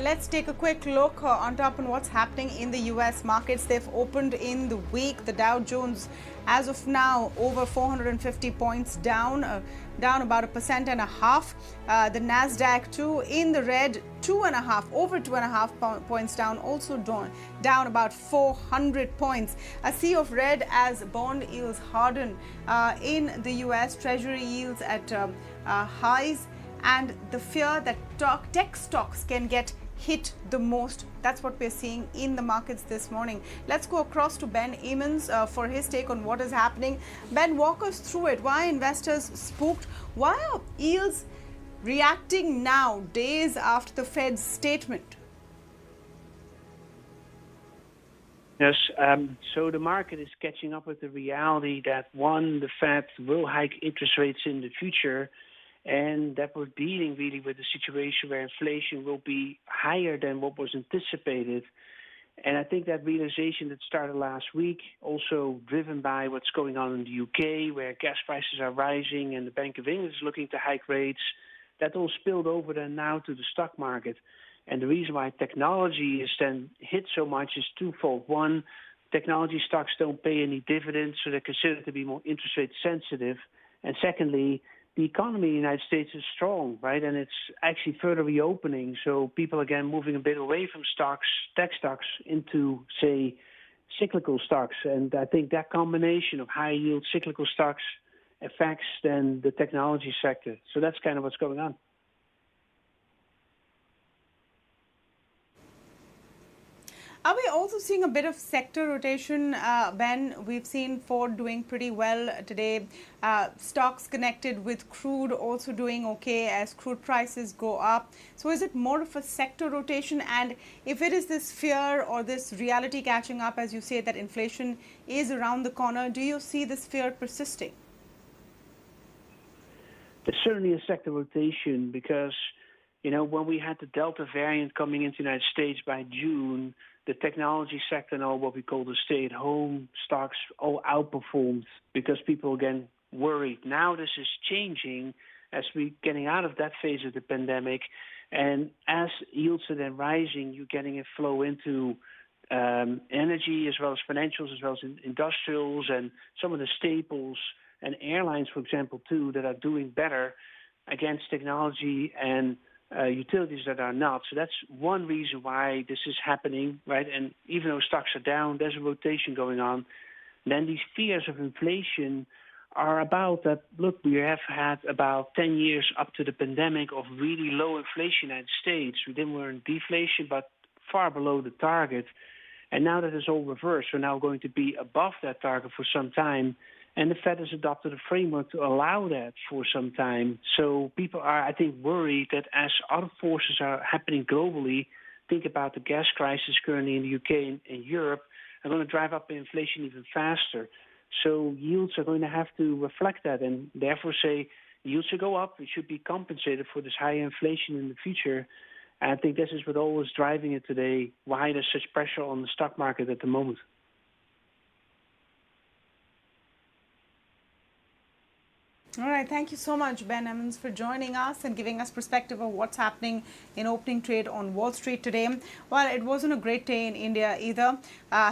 Let's take a quick look on top on what's happening in the U.S. markets. They've opened in the week. The Dow Jones, as of now, over 450 points down, down about 1.5%. The Nasdaq, too, in the red, over 2.5 points down, also down about 400 points. A sea of red as bond yields harden in the U.S. Treasury yields at highs, and the fear that tech stocks can get hit the most. That's what we're seeing in the markets this morning. Let's go across to Ben Emons for his take on what is happening. Ben, walk us through it. Why are investors spooked? Why are yields reacting now, days after the Fed's statement? Yes, so the market is catching up with the reality that, one, the Fed will hike interest rates in the future, and that we're dealing really with a situation where inflation will be higher than what was anticipated. And I think that realization that started last week, also driven by what's going on in the UK, where gas prices are rising and the Bank of England is looking to hike rates, that all spilled over then now to the stock market. And the reason why technology is then hit so much is twofold. One, technology stocks don't pay any dividends, so they're considered to be more interest rate sensitive. And secondly, the economy in the United States is strong, right? And it's actually further reopening. So people, again, moving a bit away from stocks, tech stocks, into, say, cyclical stocks. And I think that combination of high yield cyclical stocks affects then the technology sector. So that's kind of what's going on. Are we also seeing a bit of sector rotation, Ben? We've seen Ford doing pretty well today. Stocks connected with crude also doing okay as crude prices go up. So is it more of a sector rotation? And if it is this fear or this reality catching up, as you say, that inflation is around the corner, do you see this fear persisting? There's certainly a sector rotation because, you know, when we had the Delta variant coming into the United States by June, the technology sector and all what we call the stay-at-home stocks all outperformed because people, again, worried. Now this is changing as we're getting out of that phase of the pandemic. And as yields are then rising, you're getting a flow into energy as well as financials, as well as industrials and some of the staples and airlines, for example, too, that are doing better against technology and utilities that are not. So that's one reason why this is happening, right? And even though stocks are down, there's a rotation going on. Then these fears of inflation are about that, look, we have had about 10 years up to the pandemic of really low inflation in the United States. We didn't were in deflation, but far below the target. And now that is all reversed. We're now going to be above that target for some time. And the Fed has adopted a framework to allow that for some time. So people are, I think, worried that as other forces are happening globally, think about the gas crisis currently in the UK and Europe, are going to drive up inflation even faster. So yields are going to have to reflect that and therefore say yields should go up. We should be compensated for this higher inflation in the future. And I think this is what all is driving it today, why there's such pressure on the stock market at the moment. All right. Thank you so much, Ben Emons, for joining us and giving us perspective of what's happening in opening trade on Wall Street today. Well, it wasn't a great day in India either.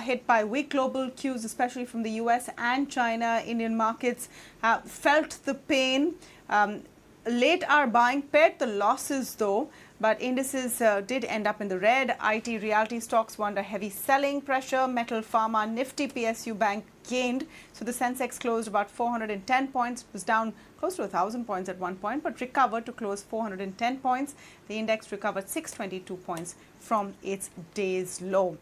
Hit by weak global cues, especially from the US and China. Indian markets felt the pain. Late hour buying paired the losses, though, but indices did end up in the red. IT realty stocks were under heavy selling pressure. Metal, pharma, Nifty, PSU Bank gained. So the Sensex closed about 410 points, was down close to 1,000 points at one point, but recovered to close 410 points. The index recovered 622 points from its day's low.